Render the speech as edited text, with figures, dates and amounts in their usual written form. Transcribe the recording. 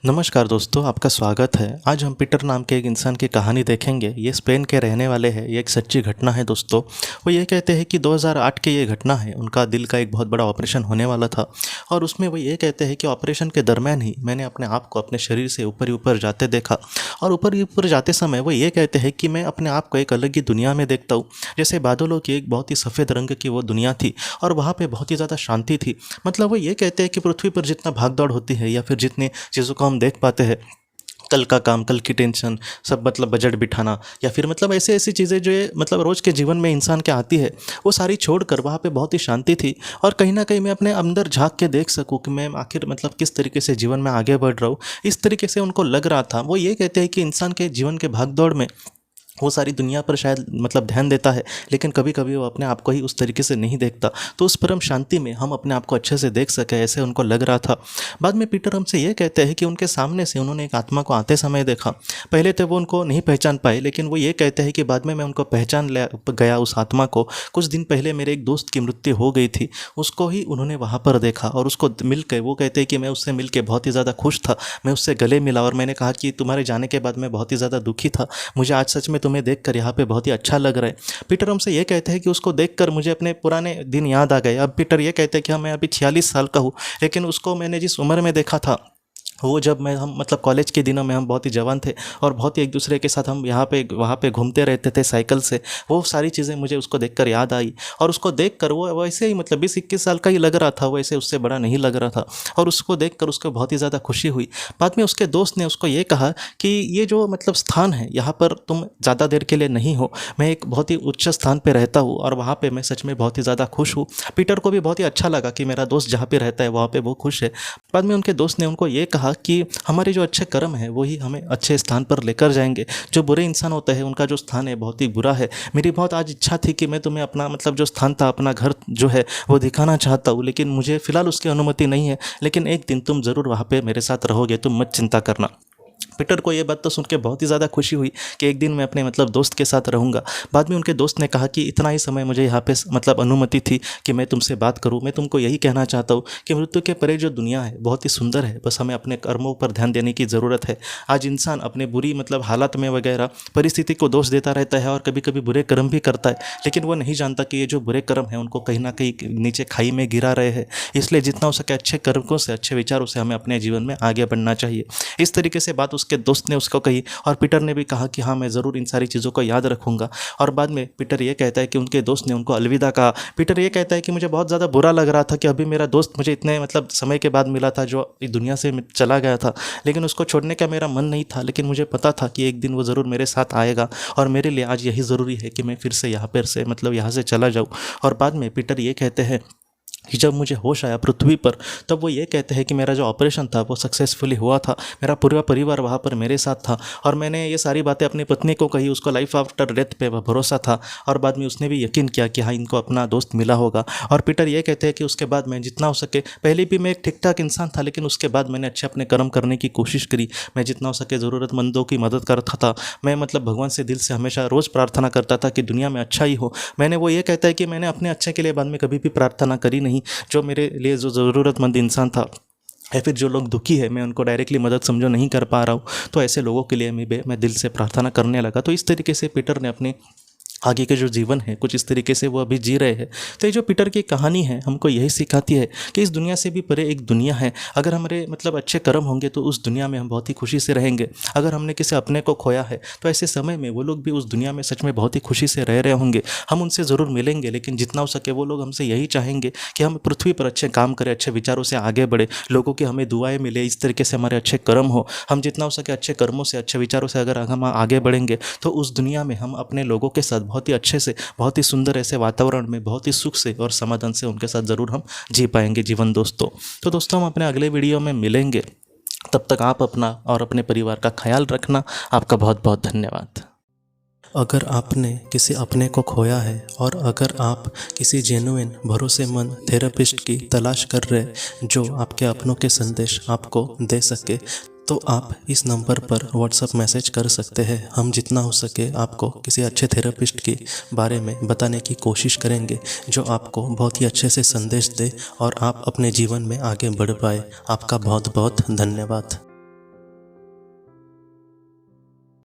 नमस्कार दोस्तों, आपका स्वागत है। आज हम पीटर नाम के एक इंसान की कहानी देखेंगे। ये स्पेन के रहने वाले हैं। ये एक सच्ची घटना है दोस्तों। वो ये कहते हैं कि 2008 की ये घटना है। उनका दिल का एक बहुत बड़ा ऑपरेशन होने वाला था और उसमें वो ये कहते हैं कि ऑपरेशन के दरमियान ही मैंने अपने आप को अपने शरीर से ऊपर ही ऊपर जाते देखा। और ऊपर ही ऊपर जाते समय वो ये कहते हैं कि मैं अपने आप को एक अलग ही दुनिया में देखता हूँ। जैसे बादलों की एक बहुत ही सफ़ेद रंग की वो दुनिया थी और वहाँ पर बहुत ही ज़्यादा शांति थी। मतलब वो ये कहते हैं कि पृथ्वी पर जितना भाग दौड़ होती है या फिर जितनी चीज़ों को हम देख पाते हैं, कल का काम, कल की टेंशन, सब मतलब बजट बिठाना या फिर मतलब ऐसी ऐसी चीज़ें जो ये मतलब रोज़ के जीवन में इंसान के आती है, वो सारी छोड़कर वहाँ पे बहुत ही शांति थी। और कहीं ना कहीं मैं अपने अंदर झांक के देख सकूँ कि मैं आखिर मतलब किस तरीके से जीवन में आगे बढ़ रहा हूँ। इस तरीके से उनको लग रहा था। वो ये कहते हैं कि इंसान के जीवन के भाग दौड़ में वो सारी दुनिया पर शायद मतलब ध्यान देता है, लेकिन कभी कभी वो अपने आप को ही उस तरीके से नहीं देखता। तो उस परम शांति में हम अपने आप को अच्छे से देख सके, ऐसे उनको लग रहा था। बाद में पीटर हमसे ये कहते हैं कि उनके सामने से उन्होंने एक आत्मा को आते समय देखा। पहले तो वो उनको नहीं पहचान पाए, लेकिन वो ये कहते हैं कि बाद में मैं उनको पहचान गया उस आत्मा को। कुछ दिन पहले मेरे एक दोस्त की मृत्यु हो गई थी, उसको ही उन्होंने वहाँ पर देखा और उसको मिल के वो कहते हैं कि मैं उससे मिल के बहुत ही ज़्यादा खुश था। मैं उससे गले मिला और मैंने कहा कि तुम्हारे जाने के बाद मैं बहुत ही ज़्यादा दुखी था। मुझे आज सच में तुम्हें देखकर यहाँ पे बहुत ही अच्छा लग रहा है। पीटर हमसे ये कहते हैं कि उसको देखकर मुझे अपने पुराने दिन याद आ गए। अब पीटर ये कहते हैं कि हाँ, मैं अभी 46 साल का हूँ, लेकिन उसको मैंने जिस उम्र में देखा था, वो जब मैं हम मतलब कॉलेज के दिनों में हम बहुत ही जवान थे और बहुत ही एक दूसरे के साथ हम यहाँ पे वहाँ पे घूमते रहते थे साइकिल से। वो सारी चीज़ें मुझे उसको देखकर याद आई और उसको देखकर वो वैसे ही मतलब 20-21 साल का ही लग रहा था, वैसे उससे बड़ा नहीं लग रहा था। और उसको देखकर उसको बहुत ही ज़्यादा खुशी हुई। बाद में उसके दोस्त ने उसको ये कहा कि ये जो मतलब स्थान है, यहाँ पर तुम ज़्यादा देर के लिए नहीं हो। मैं एक बहुत ही उच्च स्थान पर रहता हूँ और वहाँ पर मैं सच में बहुत ही ज़्यादा खुश हूँ। पीटर को भी बहुत ही अच्छा लगा कि मेरा दोस्त जहाँ पर रहता है वहाँ पर वो खुश है। बाद में उनके दोस्त ने उनको ये कहा कि हमारे जो अच्छे कर्म है वही हमें अच्छे स्थान पर लेकर जाएंगे। जो बुरे इंसान होते हैं उनका जो स्थान है बहुत ही बुरा है। मेरी बहुत आज इच्छा थी कि मैं तुम्हें अपना मतलब जो स्थान था, अपना घर जो है वो दिखाना चाहता हूँ, लेकिन मुझे फ़िलहाल उसकी अनुमति नहीं है। लेकिन एक दिन तुम ज़रूर वहाँ पे मेरे साथ रहोगे, तुम मत चिंता करना। पीटर को ये बात तो सुन के बहुत ही ज़्यादा खुशी हुई कि एक दिन मैं अपने मतलब दोस्त के साथ रहूँगा। बाद में उनके दोस्त ने कहा कि इतना ही समय मुझे यहाँ पे मतलब अनुमति थी कि मैं तुमसे बात करूँ। मैं तुमको यही कहना चाहता हूँ कि मृत्यु के परे जो दुनिया है बहुत ही सुंदर है, बस हमें अपने कर्मों पर ध्यान देने की ज़रूरत है। आज इंसान अपने बुरी मतलब हालात में वगैरह परिस्थिति को दोष देता रहता है और कभी कभी बुरे कर्म भी करता है, लेकिन वो नहीं जानता कि ये जो बुरे कर्म हैं उनको कहीं ना कहीं नीचे खाई में गिरा रहे हैं। इसलिए जितना हो सके अच्छे कर्मों से, अच्छे विचारों से हमें अपने जीवन में आगे बढ़ना चाहिए। इस तरीके से बात उसके दोस्त ने उसको कही और पीटर ने भी कहा कि हाँ, मैं ज़रूर इन सारी चीज़ों को याद रखूँगा। और बाद में पीटर ये कहता है कि उनके दोस्त ने उनको अलविदा कहा। पीटर ये कहता है कि मुझे बहुत ज़्यादा बुरा लग रहा था कि अभी मेरा दोस्त मुझे इतने मतलब समय के बाद मिला था, जो इस दुनिया से चला गया था, लेकिन उसको छोड़ने का मेरा मन नहीं था। लेकिन मुझे पता था कि एक दिन वो ज़रूर मेरे साथ आएगा और मेरे लिए आज यही ज़रूरी है कि मैं फिर से यहाँ पर से मतलब यहाँ से चला जाऊँ। और बाद में पीटर ये कहते हैं कि जब मुझे होश आया पृथ्वी पर, तब वो ये कहते हैं कि मेरा जो ऑपरेशन था वो सक्सेसफुली हुआ था। मेरा पूरा परिवार वहाँ पर मेरे साथ था और मैंने ये सारी बातें अपनी पत्नी को कही। उसको लाइफ आफ्टर डेथ पे भरोसा था और बाद में उसने भी यकीन किया कि हाँ, इनको अपना दोस्त मिला होगा। और पीटर ये कहते हैं कि उसके बाद मैं जितना हो सके, पहले भी मैं एक ठीक ठाक इंसान था, लेकिन उसके बाद मैंने अच्छे अपने कर्म करने की कोशिश करी। मैं जितना हो सके ज़रूरतमंदों की मदद करता था। मैं मतलब भगवान से दिल से हमेशा रोज़ प्रार्थना करता था कि दुनिया में अच्छा ही हो। मैंने वो ये कहता है कि मैंने अपने अच्छे के लिए बाद में कभी भी प्रार्थना करी नहीं। जो मेरे लिए जो ज़रूरतमंद इंसान था या फिर जो लोग दुखी है, मैं उनको डायरेक्टली मदद समझो नहीं कर पा रहा हूँ, तो ऐसे लोगों के लिए मैं दिल से प्रार्थना करने लगा। तो इस तरीके से पीटर ने अपने आगे के जो जीवन है कुछ इस तरीके से वो अभी जी रहे हैं। तो ये जो पीटर की कहानी है हमको यही सिखाती है कि इस दुनिया से भी परे एक दुनिया है। अगर हमारे मतलब अच्छे कर्म होंगे तो उस दुनिया में हम बहुत ही खुशी से रहेंगे। अगर हमने किसी अपने को खोया है तो ऐसे समय में वो लोग भी उस दुनिया में सच में बहुत ही खुशी से रह रहे होंगे। हम उनसे ज़रूर मिलेंगे, लेकिन जितना हो सके वो लोग हमसे यही चाहेंगे कि हम पृथ्वी पर अच्छे काम करें, अच्छे विचारों से आगे बढ़े, लोगों की हमें दुआएं मिले, इस तरीके से हमारे अच्छे कर्म हो। हम जितना हो सके अच्छे कर्मों से, अच्छे विचारों से अगर हम आगे बढ़ेंगे तो उस दुनिया में हम अपने लोगों के साथ बहुत ही अच्छे से, बहुत ही सुंदर ऐसे वातावरण में बहुत ही सुख से और समाधान से उनके साथ ज़रूर हम जी पाएंगे जीवन दोस्तों। तो दोस्तों, हम अपने अगले वीडियो में मिलेंगे। तब तक आप अपना और अपने परिवार का ख्याल रखना। आपका बहुत बहुत धन्यवाद। अगर आपने किसी अपने को खोया है और अगर आप किसी जेन्युइन भरोसेमंद थेरेपिस्ट की तलाश कर रहे जो आपके अपनों के संदेश आपको दे सके, तो आप इस नंबर पर व्हाट्सएप मैसेज कर सकते हैं। हम जितना हो सके आपको किसी अच्छे थेरेपिस्ट के बारे में बताने की कोशिश करेंगे जो आपको बहुत ही अच्छे से संदेश दे और आप अपने जीवन में आगे बढ़ पाए। आपका बहुत बहुत धन्यवाद।